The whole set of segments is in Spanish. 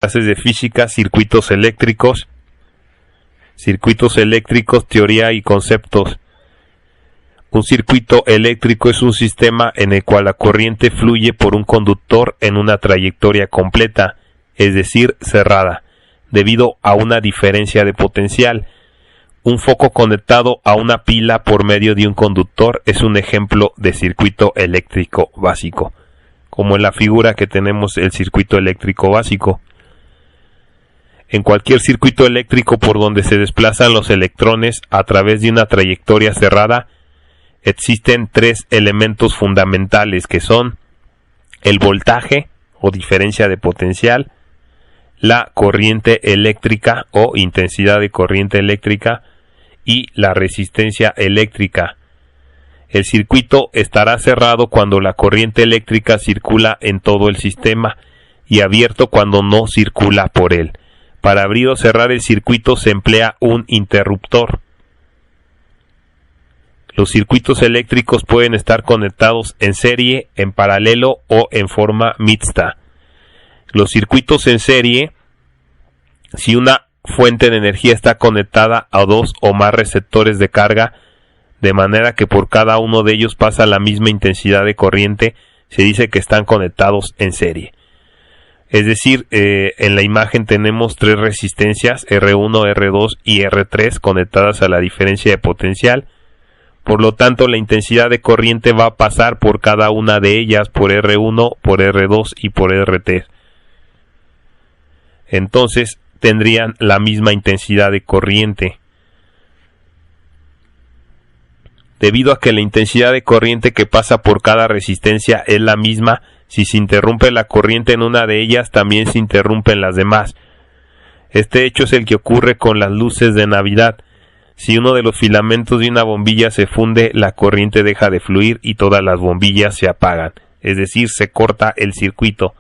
Clases de física, circuitos eléctricos, teoría y conceptos. Un circuito eléctrico es un sistema en el cual la corriente fluye por un conductor en una trayectoria completa, es decir, cerrada, debido a una diferencia de potencial. Un foco conectado a una pila por medio de un conductor es un ejemplo de circuito eléctrico básico, como en la figura que tenemos el circuito eléctrico básico. En cualquier circuito eléctrico por donde se desplazan los electrones a través de una trayectoria cerrada, existen tres elementos fundamentales que son el voltaje o diferencia de potencial, la corriente eléctrica o intensidad de corriente eléctrica y la resistencia eléctrica. El circuito estará cerrado cuando la corriente eléctrica circula en todo el sistema y abierto cuando no circula por él. Para abrir o cerrar el circuito se emplea un interruptor. Los circuitos eléctricos pueden estar conectados en serie, en paralelo o en forma mixta. Los circuitos en serie, si una fuente de energía está conectada a dos o más receptores de carga, de manera que por cada uno de ellos pasa la misma intensidad de corriente, se dice que están conectados en serie. Es decir, en la imagen tenemos tres resistencias, R1, R2 y R3 conectadas a la diferencia de potencial. Por lo tanto, la intensidad de corriente va a pasar por cada una de ellas, por R1, por R2 y por R3. Entonces, tendrían la misma intensidad de corriente. Debido a que la intensidad de corriente que pasa por cada resistencia es la misma, si se interrumpe la corriente en una de ellas, también se interrumpen las demás. Este hecho es el que ocurre con las luces de Navidad. Si uno de los filamentos de una bombilla se funde, la corriente deja de fluir y todas las bombillas se apagan, es decir, se corta el circuito.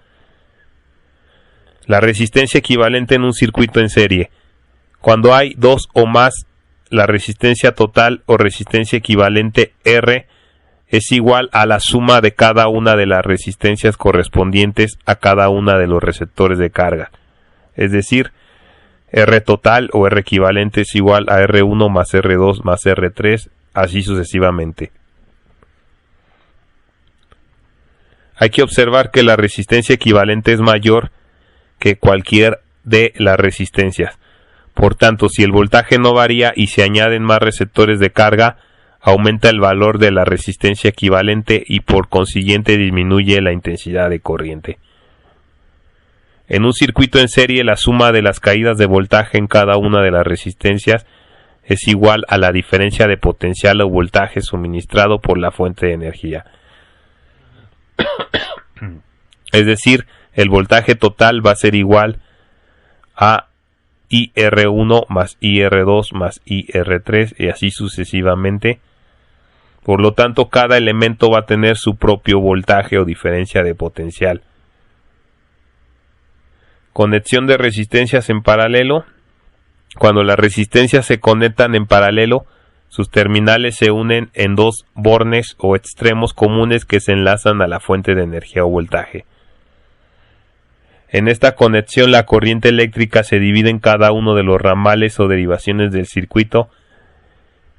La resistencia equivalente en un circuito en serie. Cuando hay dos o más, la resistencia total o resistencia equivalente R es igual a la suma de cada una de las resistencias correspondientes a cada una de los receptores de carga. Es decir, R total o R equivalente es igual a R1 más R2 más R3, así sucesivamente. Hay que observar que la resistencia equivalente es mayor que cualquier de las resistencias. Por tanto, si el voltaje no varía y se añaden más receptores de carga, aumenta el valor de la resistencia equivalente y por consiguiente disminuye la intensidad de corriente. En un circuito en serie, la suma de las caídas de voltaje en cada una de las resistencias es igual a la diferencia de potencial o voltaje suministrado por la fuente de energía. Es decir, el voltaje total va a ser igual a IR1 más IR2 más IR3 y así sucesivamente. Por lo tanto, cada elemento va a tener su propio voltaje o diferencia de potencial. Conexión de resistencias en paralelo. Cuando las resistencias se conectan en paralelo, sus terminales se unen en dos bornes o extremos comunes que se enlazan a la fuente de energía o voltaje. En esta conexión, la corriente eléctrica se divide en cada uno de los ramales o derivaciones del circuito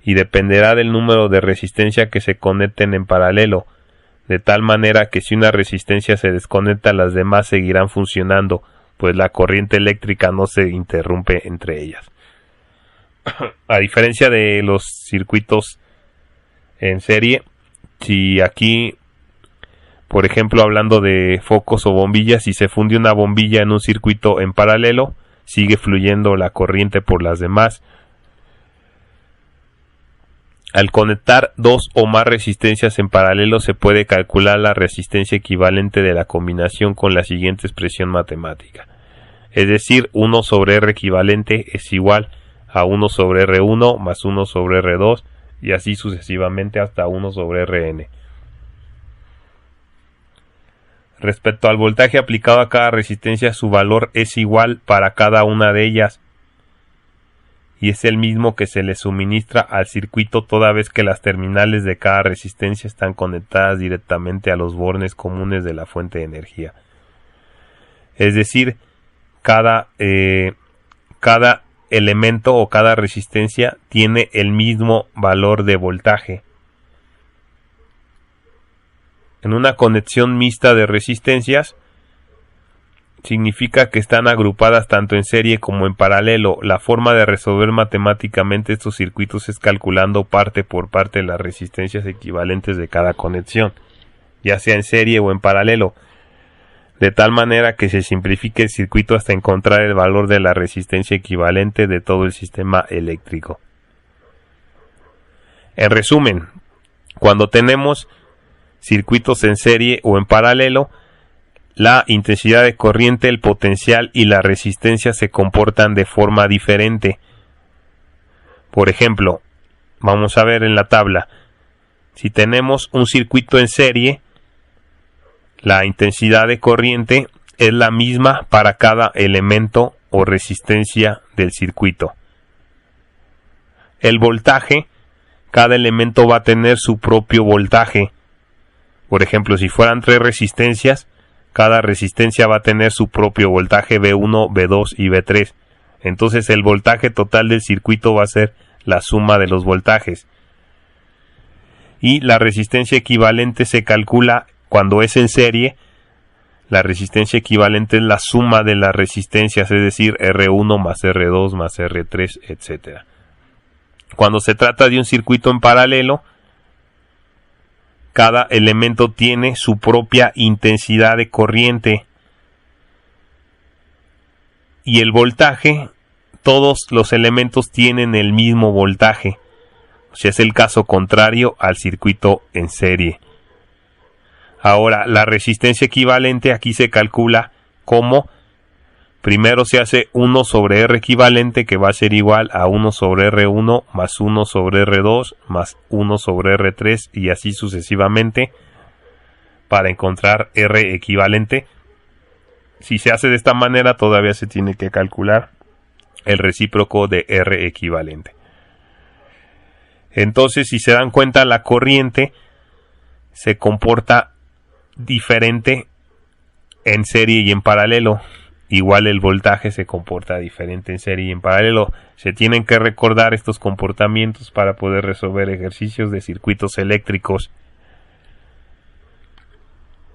y dependerá del número de resistencia que se conecten en paralelo, de tal manera que si una resistencia se desconecta, las demás seguirán funcionando, pues la corriente eléctrica no se interrumpe entre ellas. A diferencia de los circuitos en serie, si aquí, por ejemplo, hablando de focos o bombillas, si se funde una bombilla en un circuito en paralelo, sigue fluyendo la corriente por las demás. Al conectar dos o más resistencias en paralelo, se puede calcular la resistencia equivalente de la combinación con la siguiente expresión matemática. Es decir, 1 sobre R equivalente es igual a 1 sobre R1 más 1 sobre R2 y así sucesivamente hasta 1 sobre Rn. Respecto al voltaje aplicado a cada resistencia, su valor es igual para cada una de ellas y es el mismo que se le suministra al circuito toda vez que las terminales de cada resistencia están conectadas directamente a los bornes comunes de la fuente de energía. Es decir, cada elemento o cada resistencia tiene el mismo valor de voltaje. En una conexión mixta de resistencias significa que están agrupadas tanto en serie como en paralelo. La forma de resolver matemáticamente estos circuitos es calculando parte por parte las resistencias equivalentes de cada conexión, ya sea en serie o en paralelo, de tal manera que se simplifique el circuito hasta encontrar el valor de la resistencia equivalente de todo el sistema eléctrico. En resumen, cuando tenemos circuitos en serie o en paralelo, la intensidad de corriente, el potencial y la resistencia se comportan de forma diferente. Por ejemplo, vamos a ver en la tabla, si tenemos un circuito en serie, la intensidad de corriente es la misma para cada elemento o resistencia del circuito. El voltaje, cada elemento va a tener su propio voltaje. Por ejemplo, si fueran 3 resistencias, cada resistencia va a tener su propio voltaje V1, V2 y V3. Entonces el voltaje total del circuito va a ser la suma de los voltajes. Y la resistencia equivalente se calcula cuando es en serie. La resistencia equivalente es la suma de las resistencias, es decir, R1 más R2 más R3, etc. Cuando se trata de un circuito en paralelo, cada elemento tiene su propia intensidad de corriente. Y el voltaje, todos los elementos tienen el mismo voltaje. O sea, es el caso contrario al circuito en serie. Ahora, la resistencia equivalente aquí se calcula como primero se hace 1 sobre R equivalente, que va a ser igual a 1 sobre R1 más 1 sobre R2 más 1 sobre R3 y así sucesivamente para encontrar R equivalente. Si se hace de esta manera, todavía se tiene que calcular el recíproco de R equivalente. Entonces, si se dan cuenta, la corriente se comporta diferente en serie y en paralelo. Igual el voltaje se comporta diferente en serie y en paralelo. Se tienen que recordar estos comportamientos para poder resolver ejercicios de circuitos eléctricos.